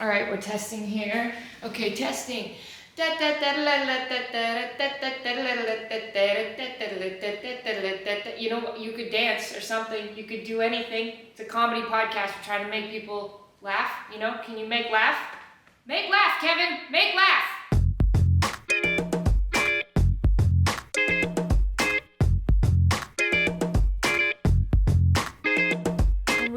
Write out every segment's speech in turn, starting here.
All right, we're testing here. Okay, testing. You know, you could dance or something. You could do anything. It's a comedy podcast. We're trying to make people laugh. You know, can you make laugh? Make laugh, Kevin. Make laugh.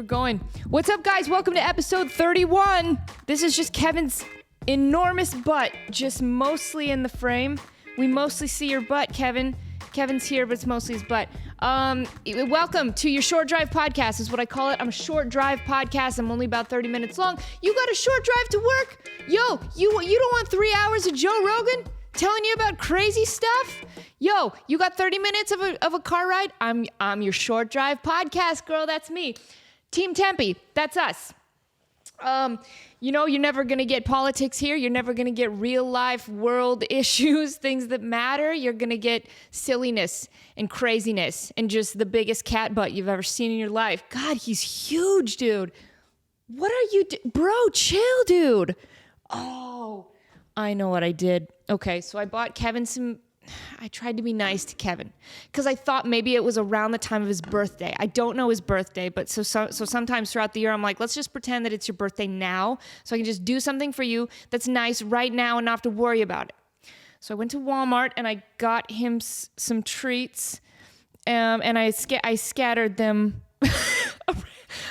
Going. What's up, guys? Welcome to episode 31. This is just Kevin's enormous butt, just mostly in the frame. We mostly see your butt, Kevin. Kevin's here, but it's mostly his butt. Welcome to your short drive podcast is what I call it. I'm a short drive podcast. I'm only about 30 minutes long. You got a short drive to work? Yo, you don't want 3 hours of Joe Rogan telling you about crazy stuff? Yo, you got 30 minutes of a car ride? I'm your short drive podcast, girl. That's me. Team Tempe, that's us. You know, you're never going to get politics here. You're never going to get real life world issues, things that matter. You're going to get silliness and craziness and just the biggest cat butt you've ever seen in your life. God, he's huge, dude. What are you bro, chill, dude. Oh, I know what I did. Okay, so I bought Kevin I tried to be nice to Kevin because I thought maybe it was around the time of his birthday. I don't know his birthday, but so sometimes throughout the year, I'm like, let's just pretend that it's your birthday now so I can just do something for you that's nice right now and not have to worry about it. So I went to Walmart and I got him some treats, and I scattered them.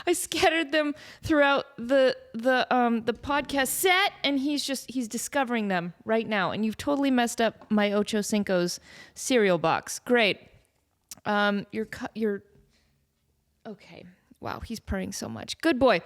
I scattered them throughout the podcast set, and he's discovering them right now. And you've totally messed up my Ocho Cinco's cereal box. Great. You're okay. Wow, he's purring so much. Good boy.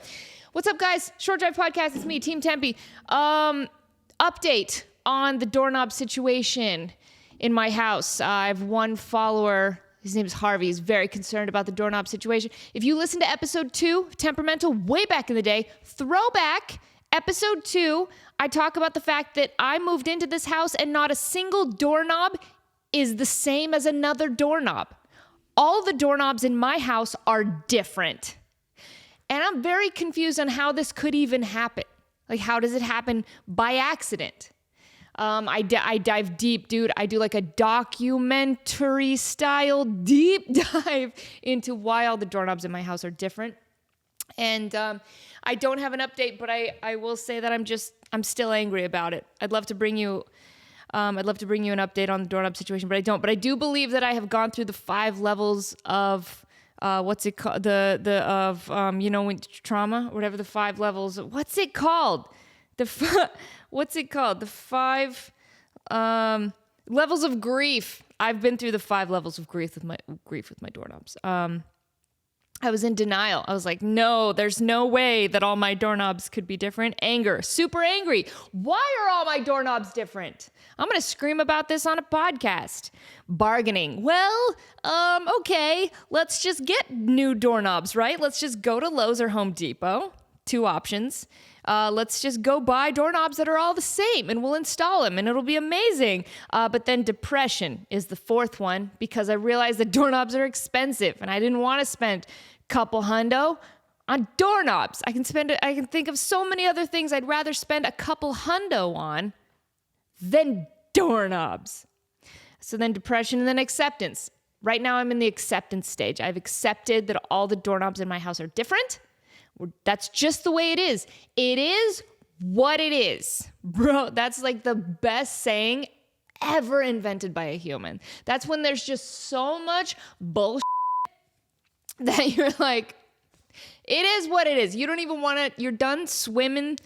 What's up, guys? Short Drive Podcast. It's me, Team Tempe. Update on the doorknob situation in my house. I have one follower. His name is Harvey. He's very concerned about the doorknob situation. If you listen to episode 2, Temperamental, way back in the day, throwback, episode 2, I talk about the fact that I moved into this house and not a single doorknob is the same as another doorknob. All the doorknobs in my house are different. And I'm very confused on how this could even happen. Like, how does it happen by accident? I dive deep, dude. I do like a documentary style deep dive into why all the doorknobs in my house are different. And I don't have an update, but I will say that I'm still angry about it. I'd love to bring you an update on the doorknob situation, but I don't. But I do believe that I have gone through the 5 levels of what's it called? When trauma, whatever the 5 levels. What's it called? What's it called? The 5 levels of grief. I've been through the 5 levels of grief with my doorknobs. I was in denial. I was like, no, there's no way that all my doorknobs could be different. Anger, super angry. Why are all my doorknobs different? I'm going to scream about this on a podcast. Bargaining. Well, okay, let's just get new doorknobs, right? Let's just go to Lowe's or Home Depot. 2 options. Let's just go buy doorknobs that are all the same and we'll install them and it'll be amazing. But then depression is the 4th one because I realized that doorknobs are expensive and I didn't want to spend a couple hundo on doorknobs. I can think of so many other things I'd rather spend a couple hundo on than doorknobs. So then depression and then acceptance. Right now I'm in the acceptance stage. I've accepted that all the doorknobs in my house are different. That's just the way it is. It is what it is. Bro, that's like the best saying ever invented by a human. That's when there's just so much bullshit that you're like, it is what it is. You don't even want to, you're done swimming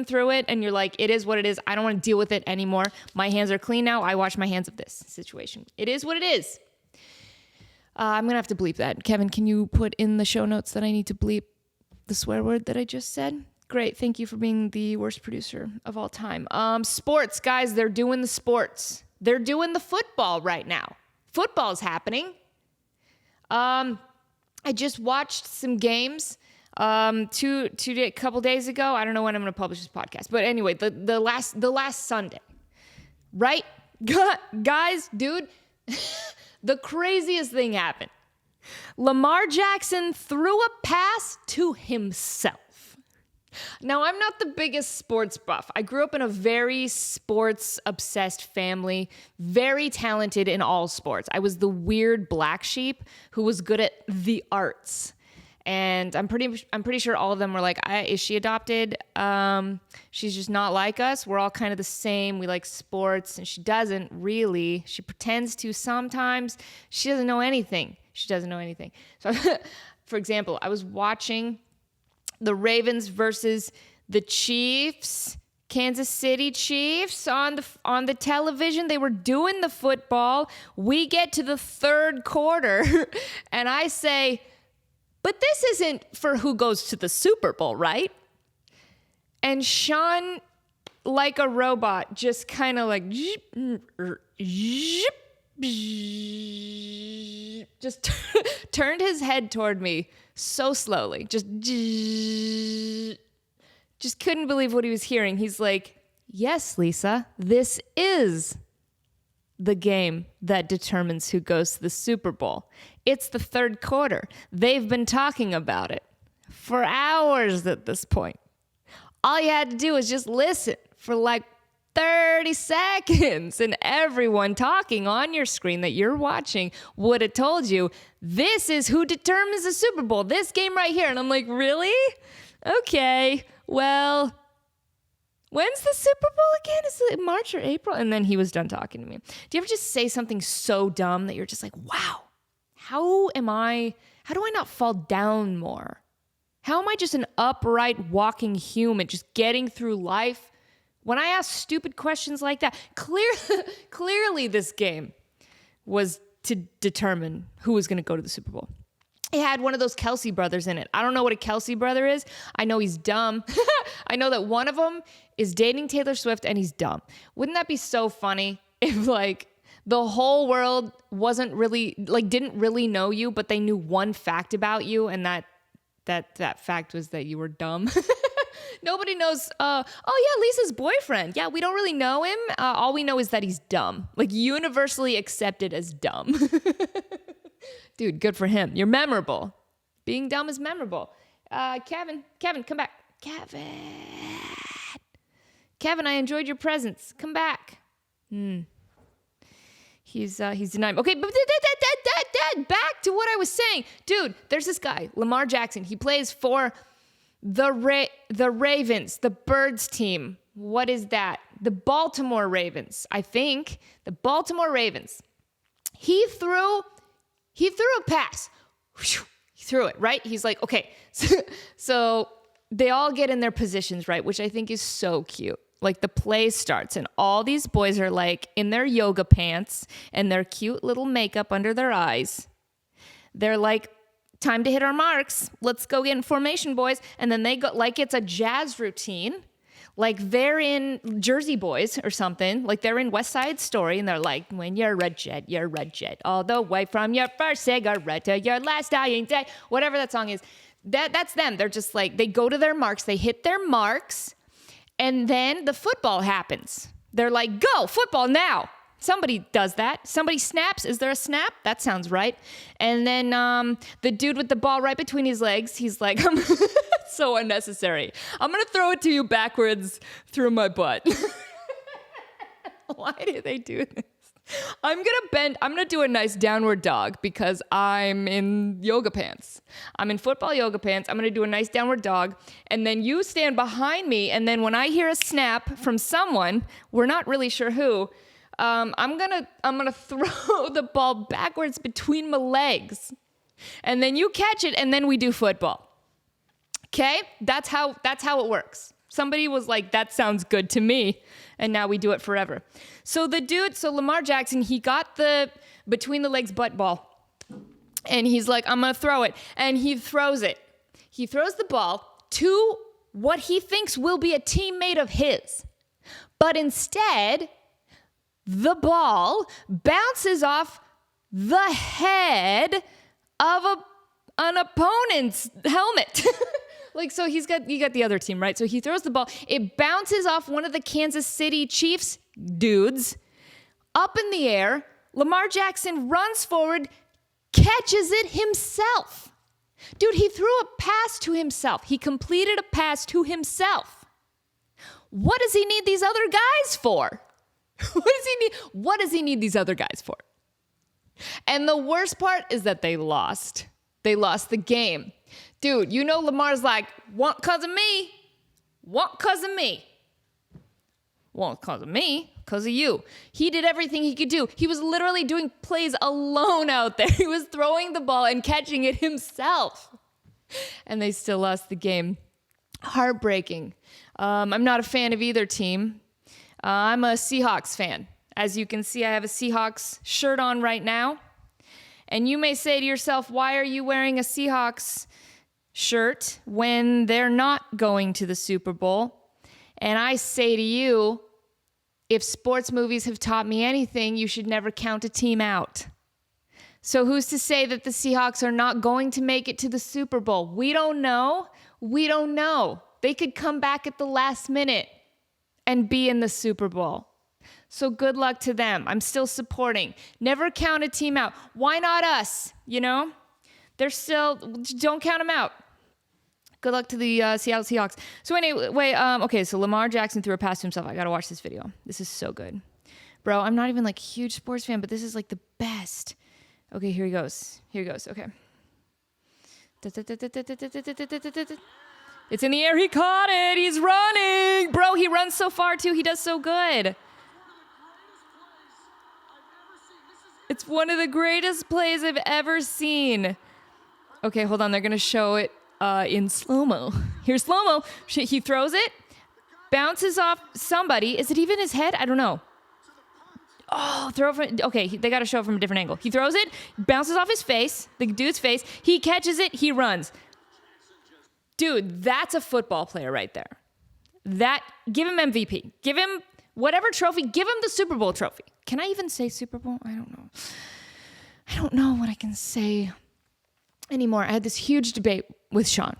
through it and you're like, it is what it is. I don't want to deal with it anymore. My hands are clean now. I wash my hands of this situation. It is what it is. I'm going to have to bleep that. Kevin, can you put in the show notes that I need to bleep the swear word that I just said? Great. Thank you for being the worst producer of all time. Sports, guys, they're doing the sports. They're doing the football right now. Football's happening. I just watched some games a couple days ago. I don't know when I'm going to publish this podcast. But anyway, the last Sunday. Right? Guys, dude, the craziest thing happened. Lamar Jackson threw a pass to himself. Now, I'm not the biggest sports buff. I grew up in a very sports-obsessed family, very talented in all sports. I was the weird black sheep who was good at the arts. And I'm pretty sure all of them were like, is she adopted? She's just not like us. We're all kind of the same. We like sports. And she doesn't really. She pretends to sometimes. She doesn't know anything. So, for example, I was watching the Ravens versus the Chiefs, Kansas City Chiefs on the television. They were doing the football. We get to the third quarter, and I say, but this isn't for who goes to the Super Bowl, right? And Sean, like a robot, just kind of like, just turned his head toward me so slowly. Just couldn't believe what he was hearing. He's like, yes, Lisa, this is the game that determines who goes to the Super Bowl. It's the third quarter. They've been talking about it for hours at this point. All you had to do was just listen for like 30 seconds, and everyone talking on your screen that you're watching would have told you, this is who determines the Super Bowl, this game right here. And I'm like, really? Okay, well, when's the Super Bowl again? Is it March or April? And then he was done talking to me. Do you ever just say something so dumb that you're just like, wow, how do I not fall down more? How am I just an upright walking human just getting through life? When I ask stupid questions like that, clearly this game was to determine who was going to go to the Super Bowl. It had one of those Kelsey brothers in it. I don't know what a Kelsey brother is. I know he's dumb. I know that one of them is dating Taylor Swift and he's dumb. Wouldn't that be so funny if like the whole world wasn't really, like didn't really know you, but they knew one fact about you, and that fact was that you were dumb? Nobody knows, oh yeah, Lisa's boyfriend. Yeah, we don't really know him. All we know is that he's dumb. Like universally accepted as dumb. Dude, good for him. You're memorable. Being dumb is memorable. Kevin, come back. Kevin, I enjoyed your presence. Come back. He's denying. Okay, but back to what I was saying. Dude, there's this guy, Lamar Jackson. He plays for the Ravens, the Birds team. What is that? The Baltimore Ravens, I think. The Baltimore Ravens. He threw a pass. He threw it, right? He's like, okay. So they all get in their positions, right? Which I think is so cute. Like the play starts and all these boys are like in their yoga pants and their cute little makeup under their eyes. They're like, time to hit our marks. Let's go get in formation, boys. And then they go like it's a jazz routine. Like they're in Jersey Boys or something. Like they're in West Side Story and they're like, when you're red jet, all the way from your first cigarette to your last dying day. Whatever that song is. That's them. They're just like, they go to their marks. They hit their marks. And then the football happens. They're like, go, football now. Somebody does that. Somebody snaps. Is there a snap? That sounds right. And then the dude with the ball right between his legs, he's like, so unnecessary. I'm going to throw it to you backwards through my butt. Why do they do this? I'm going to do a nice downward dog because I'm in yoga pants. I'm in football yoga pants. I'm going to do a nice downward dog. And then you stand behind me. And then when I hear a snap from someone, we're not really sure who, I'm gonna throw the ball backwards between my legs. And then you catch it and then we do football. Okay? That's how it works. Somebody was like, that sounds good to me. And now we do it forever. So Lamar Jackson, he got the between the legs butt ball. And he's like, I'm going to throw it. And he throws it. He throws the ball to what he thinks will be a teammate of his. But instead, the ball bounces off the head of an opponent's helmet. Like, so you got the other team, right? So he throws the ball. It bounces off one of the Kansas City Chiefs dudes up in the air. Lamar Jackson runs forward, catches it himself. Dude, he threw a pass to himself. He completed a pass to himself. What does he need these other guys for? What does he need these other guys for? And the worst part is that they lost. They lost the game. Dude, you know Lamar's like, "Want 'cause of me. Want 'cause of me. Want 'cause of me. 'Cause of you." He did everything he could do. He was literally doing plays alone out there. He was throwing the ball and catching it himself. And they still lost the game. Heartbreaking. I'm not a fan of either team. I'm a Seahawks fan. As you can see, I have a Seahawks shirt on right now. And you may say to yourself, why are you wearing a Seahawks shirt when they're not going to the Super Bowl? And I say to you, if sports movies have taught me anything, you should never count a team out. So who's to say that the Seahawks are not going to make it to the Super Bowl? We don't know. We don't know. They could come back at the last minute and be in the Super Bowl. So good luck to them. I'm still supporting. Never count a team out. Why not us? You know? Don't count them out. Good luck to the Seattle Seahawks. So anyway, okay, so Lamar Jackson threw a pass to himself. I got to watch this video. This is so good. Bro, I'm not even like a huge sports fan, but this is like the best. Okay, here he goes. Okay. It's in the air. He caught it. He's running. Bro, he runs so far too. He does so good. It's one of the greatest plays I've ever seen. Okay, hold on. They're going to show it in slow-mo. Here's slow-mo. He throws it, bounces off somebody. Is it even his head? I don't know. Oh, okay, they got to show it from a different angle. He throws it, bounces off his face, the dude's face. He catches it, he runs. Dude, that's a football player right there. Give him MVP. Give him whatever trophy. Give him the Super Bowl trophy. Can I even say Super Bowl? I don't know. I don't know what I can say anymore. I had this huge debate with Sean.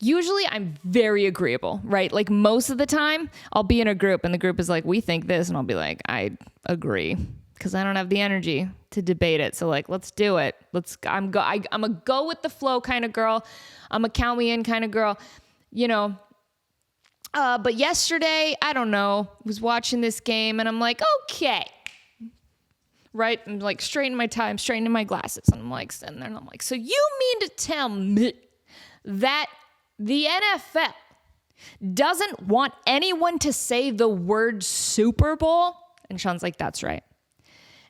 Usually I'm very agreeable, right? Like most of the time I'll be in a group and the group is like, we think this. And I'll be like, I agree. Because I don't have the energy to debate it. So like, let's do it. I'm a go with the flow kind of girl. I'm a count me in kind of girl, you know. But yesterday, I don't know, was watching this game and I'm like, okay. Right? I'm like straightening my tie, I'm straightening my glasses. And I'm like sitting there and I'm like, so you mean to tell me that the NFL doesn't want anyone to say the word Super Bowl? And Sean's like, that's right.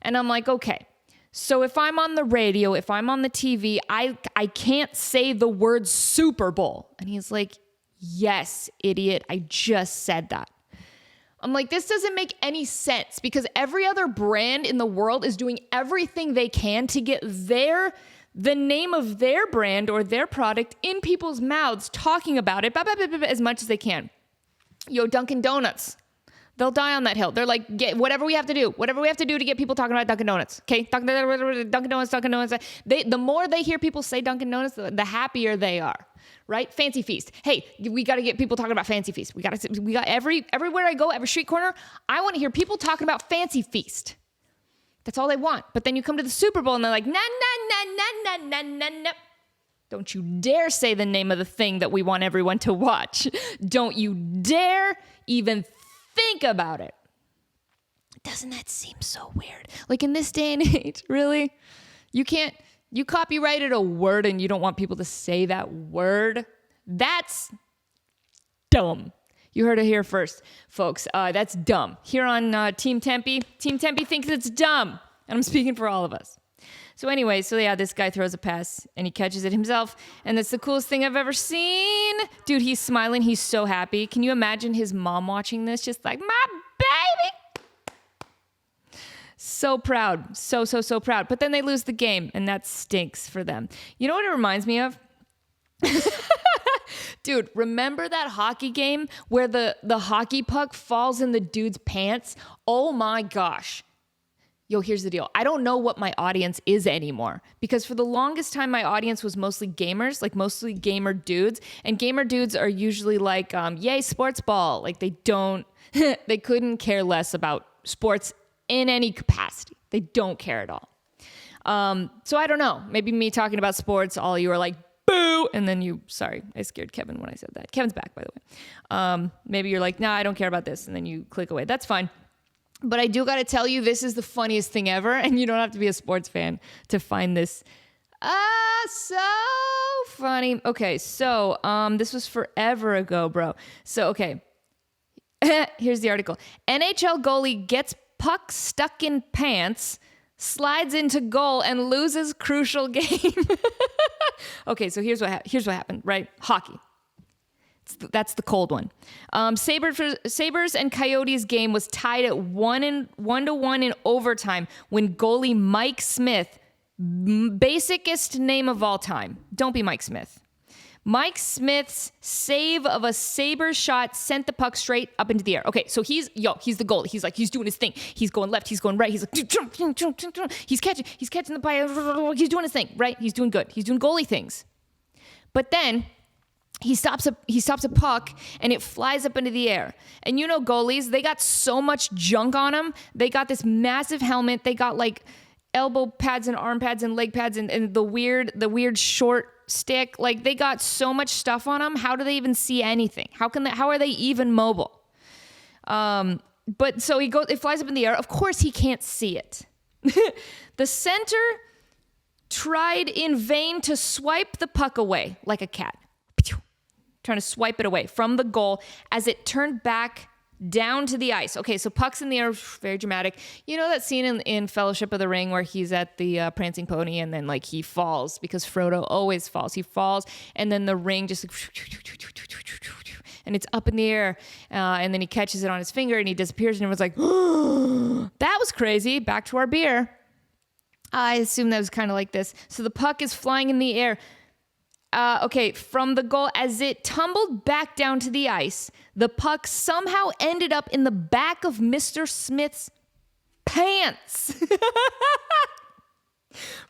And I'm like, okay. So if I'm on the radio, if I'm on the TV, I can't say the word Super Bowl. And he's like, yes, idiot. I just said that. I'm like, this doesn't make any sense because every other brand in the world is doing everything they can to get the name of their brand or their product in people's mouths, talking about it as much as they can. Yo, Dunkin' Donuts. They'll die on that hill. They're like, get whatever we have to do to get people talking about Dunkin' Donuts. Okay, Dunkin' Donuts. The more they hear people say Dunkin' Donuts, the happier they are. Right? Fancy Feast. Hey, we got to get people talking about Fancy Feast. We got everywhere I go, every street corner, I want to hear people talking about Fancy Feast. That's all they want. But then you come to the Super Bowl and they're like, nah. Don't you dare say the name of the thing that we want everyone to watch. Don't you dare even think about it. Doesn't that seem so weird? Like in this day and age, really? You copyrighted a word and you don't want people to say that word? That's dumb. You heard it here first, folks. That's dumb. Here on Team Tempe thinks it's dumb. And I'm speaking for all of us. So anyway, this guy throws a pass and he catches it himself. And that's the coolest thing I've ever seen. Dude, he's smiling. He's so happy. Can you imagine his mom watching this? Just like, my baby. So proud. So proud. But then they lose the game and that stinks for them. You know what it reminds me of? Dude, remember that hockey game where the hockey puck falls in the dude's pants? Oh my gosh. Yo, here's the deal. I don't know what my audience is anymore because for the longest time, my audience was mostly gamers, like mostly gamer dudes. And gamer dudes are usually like, yay, sports ball. Like they couldn't care less about sports in any capacity. They don't care at all. So I don't know. Maybe me talking about sports, all you are like, boo! And then sorry, I scared Kevin when I said that. Kevin's back, by the way. Maybe you're like, nah, I don't care about this. And then you click away. That's fine. But I do got to tell you, this is the funniest thing ever. And you don't have to be a sports fan to find this so funny. Okay, so this was forever ago, bro. So, okay. Here's the article. NHL goalie gets puck stuck in pants, slides into goal, and loses crucial game. Okay, so here's what happened, right? Hockey. That's the cold one. Sabres and Coyotes game was tied at 1-1 in overtime when goalie Mike Smith, basicest name of all time. Don't be Mike Smith. Mike Smith's save of a Sabres shot sent the puck straight up into the air. Okay, so he's the goalie. He's doing his thing. He's going left, he's going right. He's like, he's catching the puck. He's doing his thing, right? He's doing good. He's doing goalie things. But then he stops a puck and it flies up into the air. And you know goalies, they got so much junk on them. They got this massive helmet. They got like elbow pads and arm pads and leg pads and the weird short stick. Like they got so much stuff on them. How do they even see anything? How are they even mobile? But so it flies up in the air. Of course he can't see it. The center tried in vain to swipe the puck away like a cat. Trying to swipe it away from the goal as it turned back down to the ice. Okay, so puck's in the air, very dramatic. You know that scene in Fellowship of the Ring where he's at the prancing pony and then like he falls because Frodo always falls. He falls and then the ring just like, and it's up in the air and then he catches it on his finger and he disappears and everyone's like, oh, that was crazy. Back to our beer. I assume that was kind of like this. So the puck is flying in the air. From the goal, as it tumbled back down to the ice, the puck somehow ended up in the back of Mr. Smith's pants.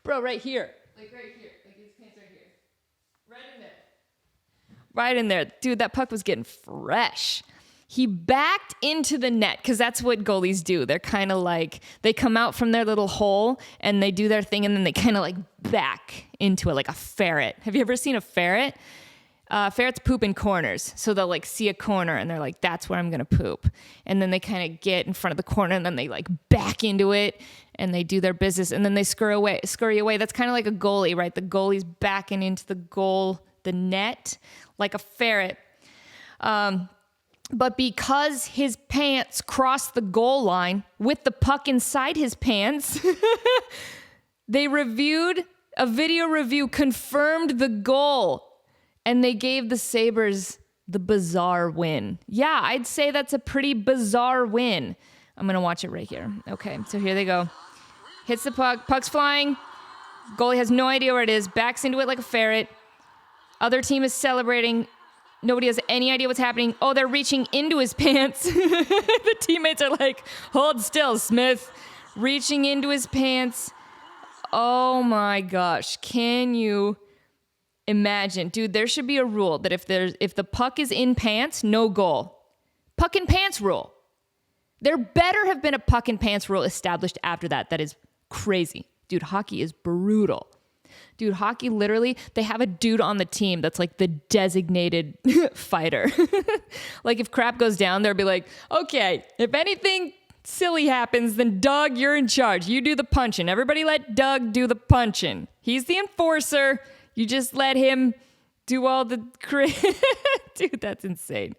Bro, right here. Like right here. Like his pants right here. Right in there. Right in there. Dude, that puck was getting fresh. He backed into the net because that's what goalies do. They're kind of like, they come out from their little hole and they do their thing and then they kind of like back into it like a ferret. Have you ever seen a ferret? Ferrets poop in corners. So they'll like see a corner and they're like, that's where I'm going to poop. And then they kind of get in front of the corner and then they like back into it and they do their business and then they scurry away. That's kind of like a goalie, right? The goalie's backing into the goal, the net, like a ferret. But because his pants crossed the goal line with the puck inside his pants, a video review confirmed the goal, and they gave the Sabres the bizarre win. Yeah, I'd say that's a pretty bizarre win. I'm going to watch it right here. Okay, so here they go. Hits the puck, puck's flying, goalie has no idea where it is, backs into it like a ferret. Other team is celebrating. Nobody has any idea what's happening. Oh, they're reaching into his pants. The teammates are like, hold still, Smith. Reaching into his pants. Oh my gosh. Can you imagine? Dude, there should be a rule that if the puck is in pants, no goal. Puck in pants rule. There better have been a puck in pants rule established after that. That is crazy. Dude, hockey is brutal. Dude, hockey, literally, they have a dude on the team that's like the designated fighter. Like if crap goes down, they'll be like, okay, if anything silly happens, then Doug, you're in charge. You do the punching. Everybody let Doug do the punching. He's the enforcer. You just let him do all the... Dude, that's insane.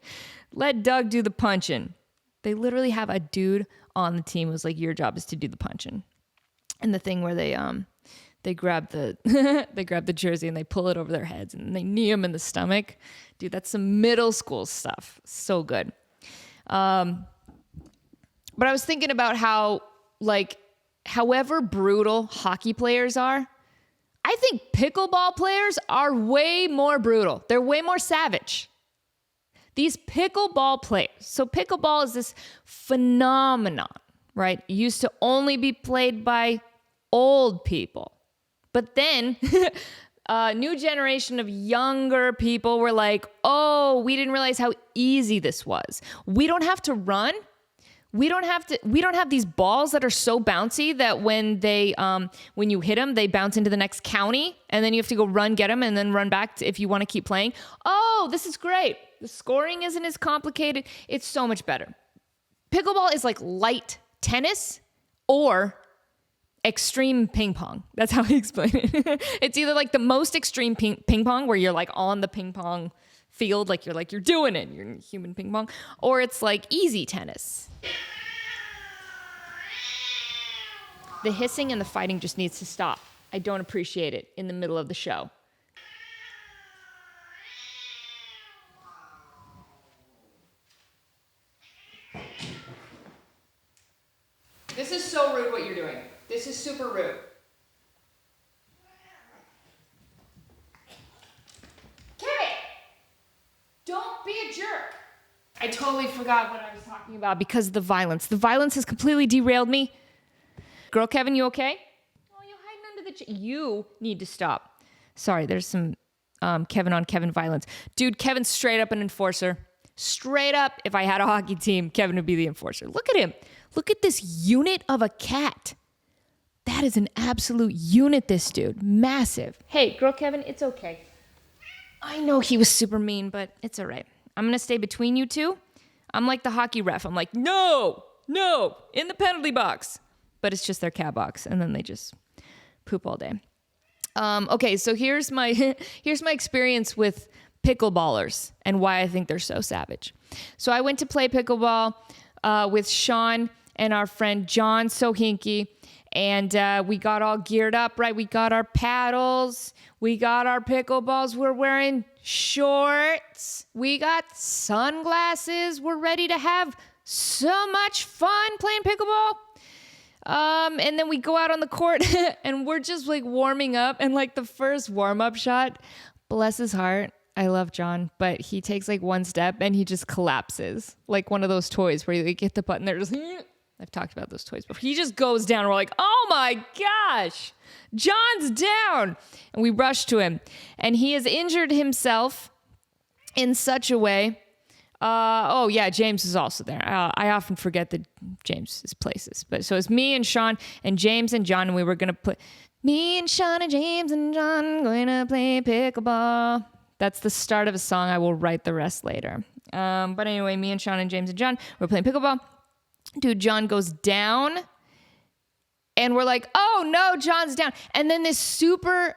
Let Doug do the punching. They literally have a dude on the team who's like, your job is to do the punching. And the thing where they grab the jersey and they pull it over their heads and they knee them in the stomach. Dude, that's some middle school stuff. So good. But I was thinking about how, like, however brutal hockey players are, I think pickleball players are way more brutal. They're way more savage. These pickleball players. So pickleball is this phenomenon, right? It used to only be played by old people. But then a new generation of younger people were like, oh, we didn't realize how easy this was. We don't have to run. We don't have these balls that are so bouncy that when you hit them, they bounce into the next county and then you have to go get them and then run back if you want to keep playing. Oh, this is great. The scoring isn't as complicated. It's so much better. Pickleball is like light tennis or extreme ping pong. That's how I explain it. It's either like the most extreme ping pong where you're like on the ping pong field, like you're doing it, you're human ping pong, or it's like easy tennis. The hissing and the fighting just needs to stop. I don't appreciate it in the middle of the show. This is so rude what you're doing. This is super rude. Okay. Don't be a jerk. I totally forgot what I was talking about because of the violence. The violence has completely derailed me. Girl, Kevin, you okay? Oh, you're hiding under the you need to stop. Sorry, there's some Kevin on Kevin violence. Dude, Kevin's straight up an enforcer. Straight up, if I had a hockey team, Kevin would be the enforcer. Look at him. Look at this unit of a cat. That is an absolute unit, this dude. Massive. Hey, girl Kevin, it's okay. I know he was super mean, but it's all right. I'm going to stay between you two. I'm like the hockey ref. I'm like, no, in the penalty box. But it's just their cat box, and then they just poop all day. Okay, so here's my experience with pickleballers and why I think they're so savage. So I went to play pickleball with Sean and our friend John Sohinki, and we got all geared up, right? We got our paddles, we got our pickleballs, we're wearing shorts, we got sunglasses, we're ready to have so much fun playing pickleball. And then we go out on the court and we're just like warming up, and like the first warm-up shot, bless his heart, I love John, but he takes like one step and he just collapses. Like one of those toys where you like, hit the button, they're just, I've talked about those toys before. He just goes down and we're like, oh my gosh, John's down. And we rush to him and he has injured himself in such a way. Oh yeah, James is also there. I often forget that James is places. But so it's me and Sean and James and John, and we were going to put me and Sean and James and John going to play pickleball. That's the start of a song. I will write the rest later. But anyway, me and Sean and James and John, we're playing pickleball. Dude, John goes down. And we're like, oh no, John's down. And then this super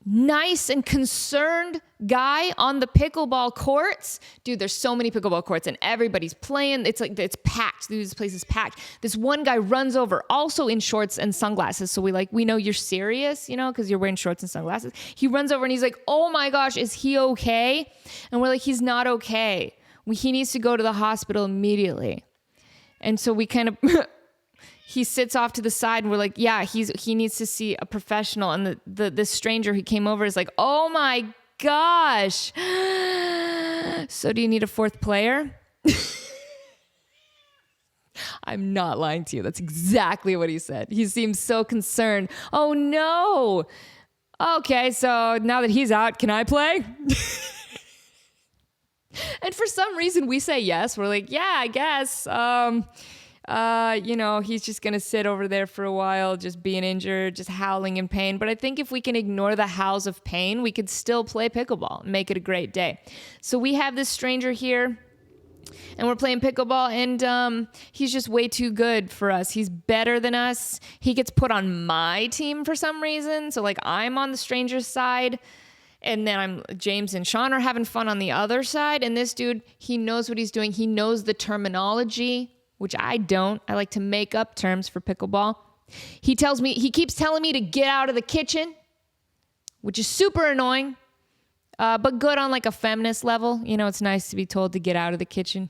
nice and concerned guy on the pickleball courts. Dude, there's so many pickleball courts and everybody's playing. It's like, it's packed. Dude, this place is packed. This one guy runs over also in shorts and sunglasses. So we know you're serious, because you're wearing shorts and sunglasses. He runs over and he's like, oh my gosh, is he okay? And we're like, he's not okay. He needs to go to the hospital immediately. And so we kind of, he sits off to the side and we're like, yeah, he needs to see a professional. And this stranger who came over is like, oh my gosh. So do you need a fourth player? I'm not lying to you. That's exactly what he said. He seems so concerned. Oh no. Okay, so now that he's out, can I play? And for some reason we say yes. We're like, yeah, I guess. He's just going to sit over there for a while, just being injured, just howling in pain. But I think if we can ignore the howls of pain, we could still play pickleball and make it a great day. So we have this stranger here and we're playing pickleball, and he's just way too good for us. He's better than us. He gets put on my team for some reason. So like I'm on the stranger's side. And then James and Sean are having fun on the other side. And this dude, he knows what he's doing. He knows the terminology, which I don't. I like to make up terms for pickleball. He keeps telling me to get out of the kitchen, which is super annoying, but good on like a feminist level. It's nice to be told to get out of the kitchen.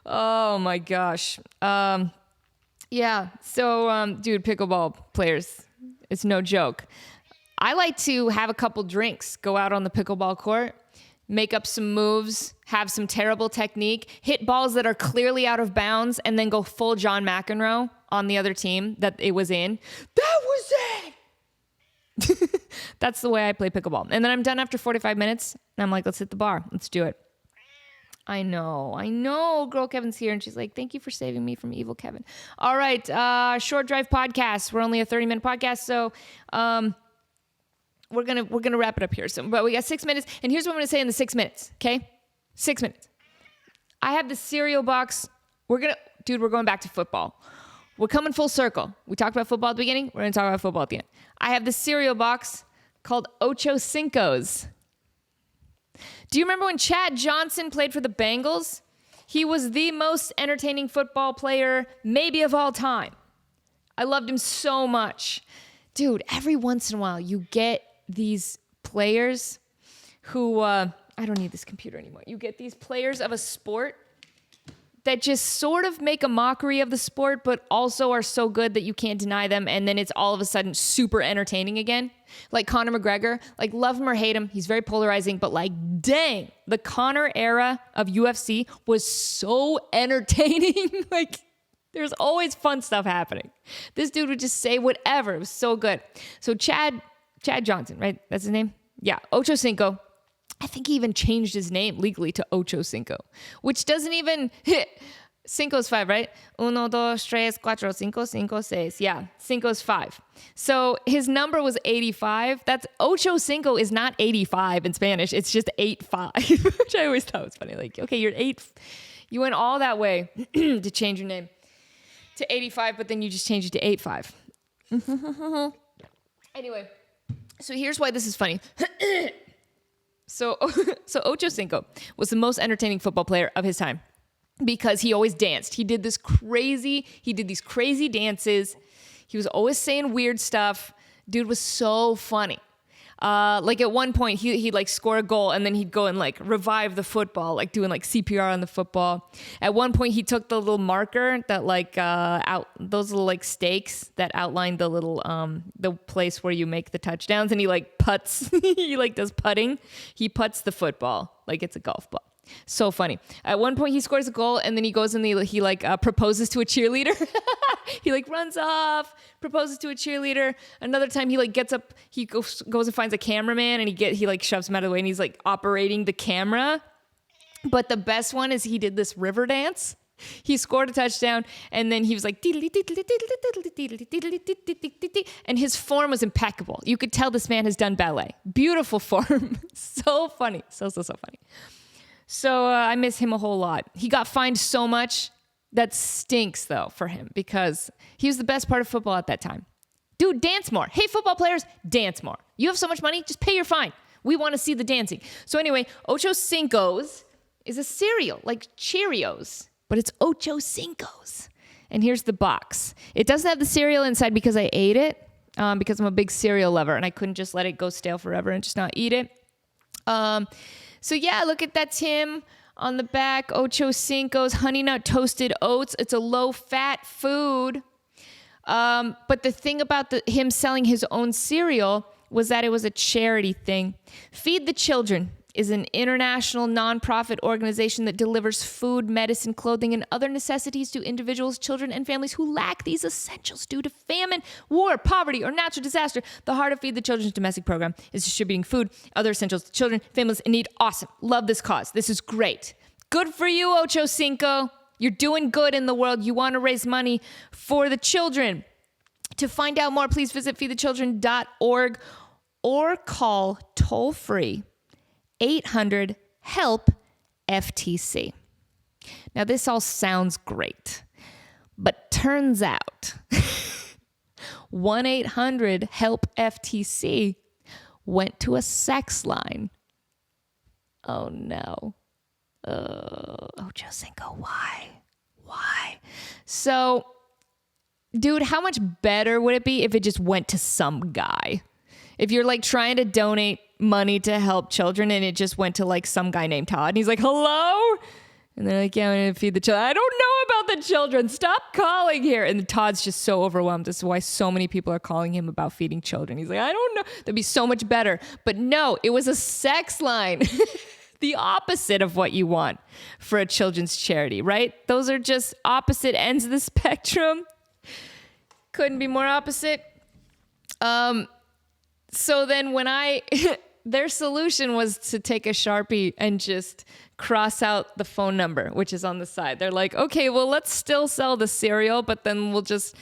Oh my gosh. Yeah. So, dude, pickleball players, it's no joke. I like to have a couple drinks, go out on the pickleball court, make up some moves, have some terrible technique, hit balls that are clearly out of bounds, and then go full John McEnroe on the other team that it was in. That was it! That's the way I play pickleball. And then I'm done after 45 minutes, and I'm like, let's hit the bar. Let's do it. I know. Girl Kevin's here, and she's like, thank you for saving me from evil Kevin. All right, Short Drive Podcast. We're only a 30-minute podcast, so we're gonna wrap it up here. So, but we got 6 minutes, and here's what I'm gonna say in the 6 minutes. Okay, 6 minutes. I have the cereal box. We're going back to football. We're coming full circle. We talked about football at the beginning. We're gonna talk about football at the end. I have the cereal box called Ocho Cincos. Do you remember when Chad Johnson played for the Bengals? He was the most entertaining football player maybe of all time. I loved him so much. Dude, every once in a while you get these players who, I don't need this computer anymore. You get these players of a sport that just sort of make a mockery of the sport, but also are so good that you can't deny them. And then it's all of a sudden super entertaining again. Like Conor McGregor, like love him or hate him. He's very polarizing, but like, dang, the Conor era of UFC was so entertaining. Like there's always fun stuff happening. This dude would just say whatever. It was so good. So Chad Johnson, right? That's his name? Yeah. Ocho Cinco. I think he even changed his name legally to Ocho Cinco, which doesn't even hit. Cinco's 5, right? Uno, dos, tres, cuatro, cinco, cinco, seis. Yeah, Cinco's 5. So his number was 85. That's Ocho Cinco is not 85 in Spanish. It's just 85, which I always thought was funny. Like, okay, you're 8. You went all that way to change your name to 85, but then you just changed it to 85. Anyway, so here's why this is funny. So Ocho Cinco was the most entertaining football player of his time because he always danced. He did these crazy dances. He was always saying weird stuff. Dude was so funny. Like at one point he'd like score a goal and then he'd go and like revive the football, like doing like CPR on the football. At one point he took the little marker that like out those little like stakes that outline the little the place where you make the touchdowns, and he like putts. He like does putting. He putts the football like it's a golf ball. So funny. At one point he scores a goal and then he goes and he like proposes to a cheerleader. He like runs off, proposes to a cheerleader. Another time he like gets up, he goes and finds a cameraman and he like shoves him out of the way and he's like operating the camera. But the best one is he did this river dance. He scored a touchdown and then he was like, and his form was impeccable. You could tell this man has done ballet. Beautiful form. So funny. So funny. So I miss him a whole lot. He got fined so much. That stinks, though, for him because he was the best part of football at that time. Dude, dance more. Hey, football players, dance more. You have so much money, just pay your fine. We want to see the dancing. So anyway, Ocho Cincos is a cereal, like Cheerios, but it's Ocho Cincos. And here's the box. It doesn't have the cereal inside because I ate it, because I'm a big cereal lover, and I couldn't just let it go stale forever and just not eat it. So yeah, look at that, Tim. On the back, Ocho Cinco's Honey Nut Toasted Oats. It's a low-fat food. But the thing about him selling his own cereal was that it was a charity thing. Feed the Children is an international nonprofit organization that delivers food, medicine, clothing, and other necessities to individuals, children, and families who lack these essentials due to famine, war, poverty, or natural disaster. The heart of Feed the Children's domestic program is distributing food, other essentials to children, families in need. Awesome. Love this cause. This is great. Good for you, Ocho Cinco. You're doing good in the world. You want to raise money for the children. To find out more, please visit feedthechildren.org or call toll-free 800-HELP-FTC. Now, this all sounds great, but turns out 1-800-HELP-FTC went to a sex line. Oh, no. Ocho Cinco, why? So, dude, how much better would it be if it just went to some guy? If you're like trying to donate money to help children and it just went to like some guy named Todd and he's like, hello? And they're like, yeah, I'm going to feed the children. I don't know about the children. Stop calling here. And Todd's just so overwhelmed. This is why so many people are calling him about feeding children. He's like, I don't know. That'd be so much better. But no, it was a sex line. The opposite of what you want for a children's charity, right? Those are just opposite ends of the spectrum. Couldn't be more opposite. So then when I their solution was to take a Sharpie and just cross out the phone number, which is on the side. They're like, okay, well, let's still sell the cereal, but then we'll just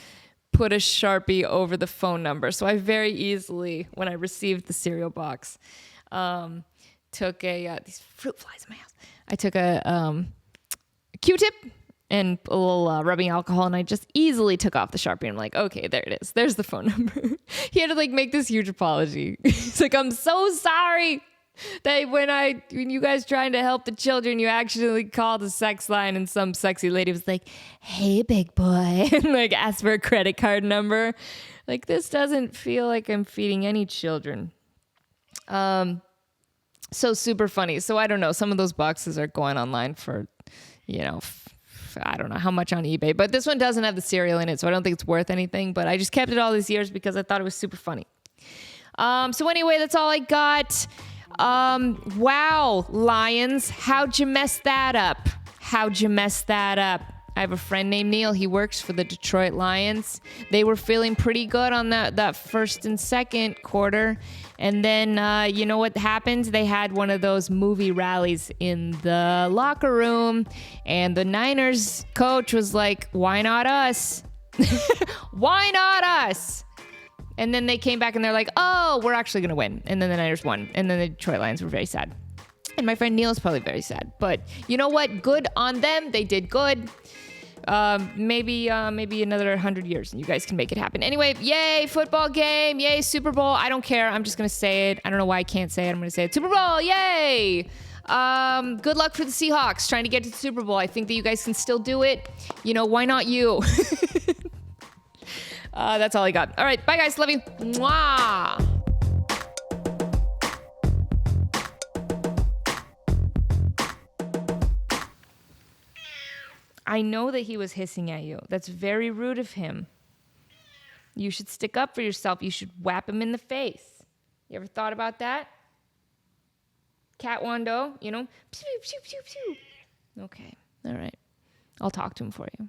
put a Sharpie over the phone number. So I very easily, when I received the cereal box, took these fruit flies in my house. I took a Q-tip and a little rubbing alcohol, and I just easily took off the Sharpie. I'm like, okay, there it is. There's the phone number. He had to like make this huge apology. He's like, I'm so sorry that when you guys trying to help the children, you actually called a sex line, and some sexy lady was like, hey, big boy, and like asked for a credit card number. Like, this doesn't feel like I'm feeding any children. So super funny. So I don't know. Some of those boxes are going online for, I don't know how much on eBay, but this one doesn't have the cereal in it, so I don't think it's worth anything, but I just kept it all these years because I thought it was super funny. So anyway, that's all I got. Wow, Lions, how'd you mess that up? I have a friend named Neil. He works for the Detroit Lions. They were feeling pretty good on that first and second quarter. And then, you know what happened? They had one of those movie rallies in the locker room. And the Niners coach was like, why not us? Why not us? And then they came back and they're like, oh, we're actually going to win. And then the Niners won. And then the Detroit Lions were very sad. And my friend Neil is probably very sad. But you know what? Good on them. They did good. Maybe another 100 years and you guys can make it happen. Anyway, yay, football game. Yay, Super Bowl. I don't care. I'm just going to say it. I don't know why I can't say it. I'm going to say it. Super Bowl. Yay. Good luck for the Seahawks trying to get to the Super Bowl. I think that you guys can still do it. Why not you? That's all I got. All right. Bye, guys. Love you. Mwah. I know that he was hissing at you. That's very rude of him. You should stick up for yourself. You should whap him in the face. You ever thought about that? Cat Wando, Pew, pew, pew, pew. Okay. All right. I'll talk to him for you.